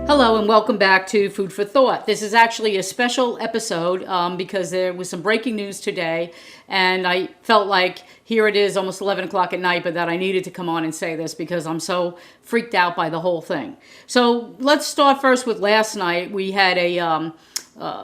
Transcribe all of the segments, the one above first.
Hello and welcome back to Food for Thought. This is actually a special episode because there was some breaking news today, and I felt like here it is almost 11 o'clock at night, but that I needed to come on and say this because I'm so freaked out by the whole thing. So let's start first with last night. We had a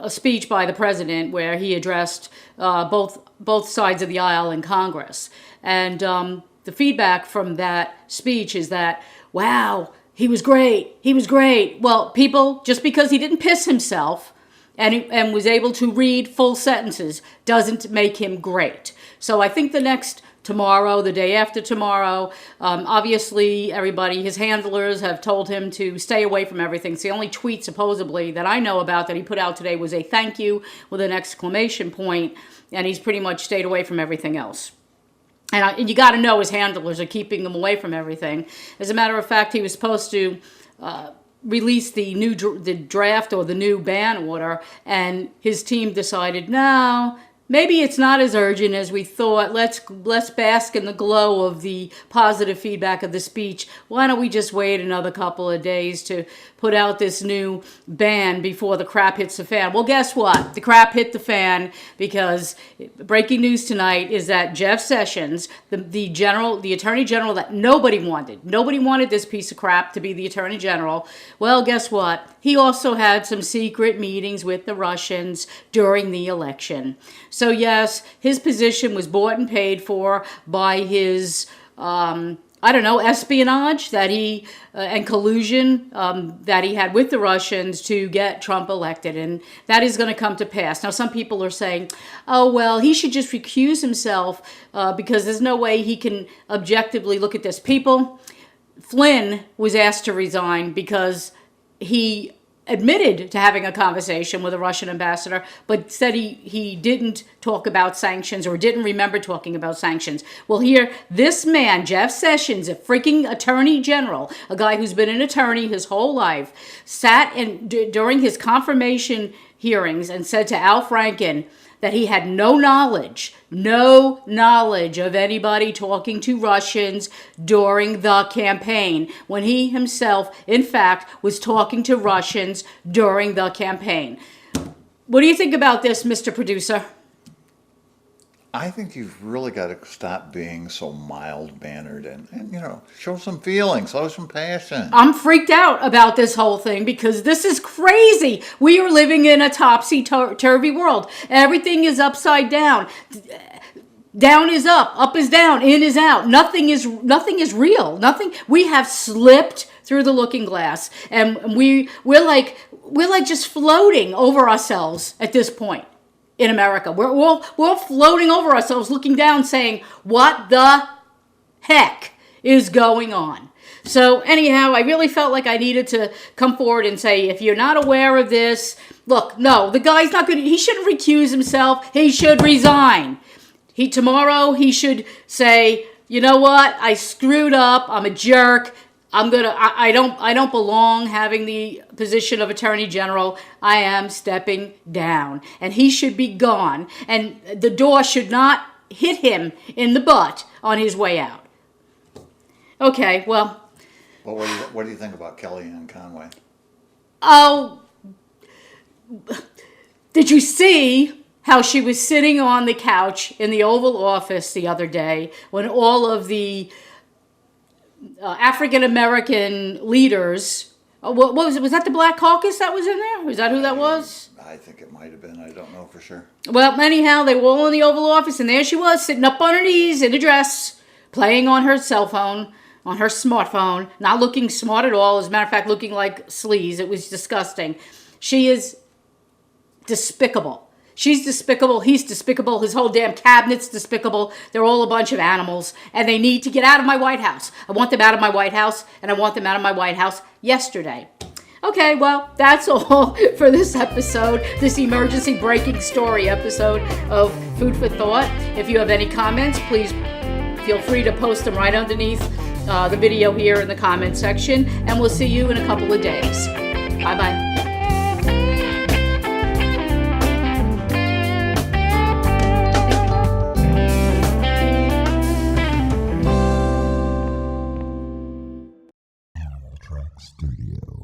speech by the president where he addressed both sides of the aisle in Congress. And the feedback from that speech is that, wow, he was great. He was great. Well, people, just because he didn't piss himself and was able to read full sentences doesn't make him great. So I think tomorrow, the day after tomorrow, obviously everybody, his handlers have told him to stay away from everything. So the only tweet supposedly that I know about that he put out today was a thank you with an exclamation point, and he's pretty much stayed away from everything else. And you got to know his handlers are keeping them away from everything. As a matter of fact, he was supposed to release the draft or the new ban order, and his team decided, no, maybe it's not as urgent as we thought. Let's bask in the glow of the positive feedback of the speech. Why don't we just wait another couple of days to put out this new ban before the crap hits the fan? Well, guess what? The crap hit the fan because breaking news tonight is that Jeff Sessions, the Attorney General that nobody wanted this piece of crap to be the Attorney General. Well, guess what? He also had some secret meetings with the Russians during the election. So yes, his position was bought and paid for by his, espionage that he and collusion that he had with the Russians to get Trump elected, and that is going to come to pass. Now, some people are saying, "Oh well, he should just recuse himself because there's no way he can objectively look at this." People, Flynn was asked to resign because he admitted to having a conversation with a Russian ambassador, but said he didn't talk about sanctions or didn't remember talking about sanctions. Well, here, this man, Jeff Sessions, a freaking attorney general, a guy who's been an attorney his whole life, sat during his confirmation hearings and said to Al Franken that he had no knowledge of anybody talking to Russians during the campaign, when he himself, in fact, was talking to Russians during the campaign. What do you think about this, Mr. Producer? I think you've really got to stop being so mild-mannered and show some feeling, show some passion. I'm freaked out about this whole thing because this is crazy. We are living in a topsy-turvy world. Everything is upside down. Down is up is down, in is out. Nothing is real. Nothing. We have slipped through the looking glass, and we're like just floating over ourselves at this point. In America, we're all floating over ourselves, looking down, saying, what the heck is going on? So anyhow, I really felt like I needed to come forward and say, if you're not aware of this, look, no, the guy's not he shouldn't recuse himself. He should resign. Tomorrow he should say, you know what? I screwed up. I'm a jerk. I don't belong having the position of Attorney General. I am stepping down. And he should be gone. And the door should not hit him in the butt on his way out. Okay, well. Well, what do you think about Kellyanne Conway? Oh, did you see how she was sitting on the couch in the Oval Office the other day when all of the African-American leaders, what was it? Was that the Black Caucus that was in there? Was that who that was? I think it might have been. I don't know for sure. Well, anyhow, they were all in the Oval Office, and there she was, sitting up on her knees in a dress, playing on her cell phone, on her smartphone, not looking smart at all. As a matter of fact, looking like sleaze. It was disgusting. She is despicable. She's despicable. He's despicable. His whole damn cabinet's despicable. They're all a bunch of animals, and they need to get out of my White House. I want them out of my White House, and I want them out of my White House yesterday. Okay, well, that's all for this episode, this emergency breaking story episode of Food for Thought. If you have any comments, please feel free to post them right underneath the video here in the comment section, and we'll see you in a couple of days. Bye-bye. Studio.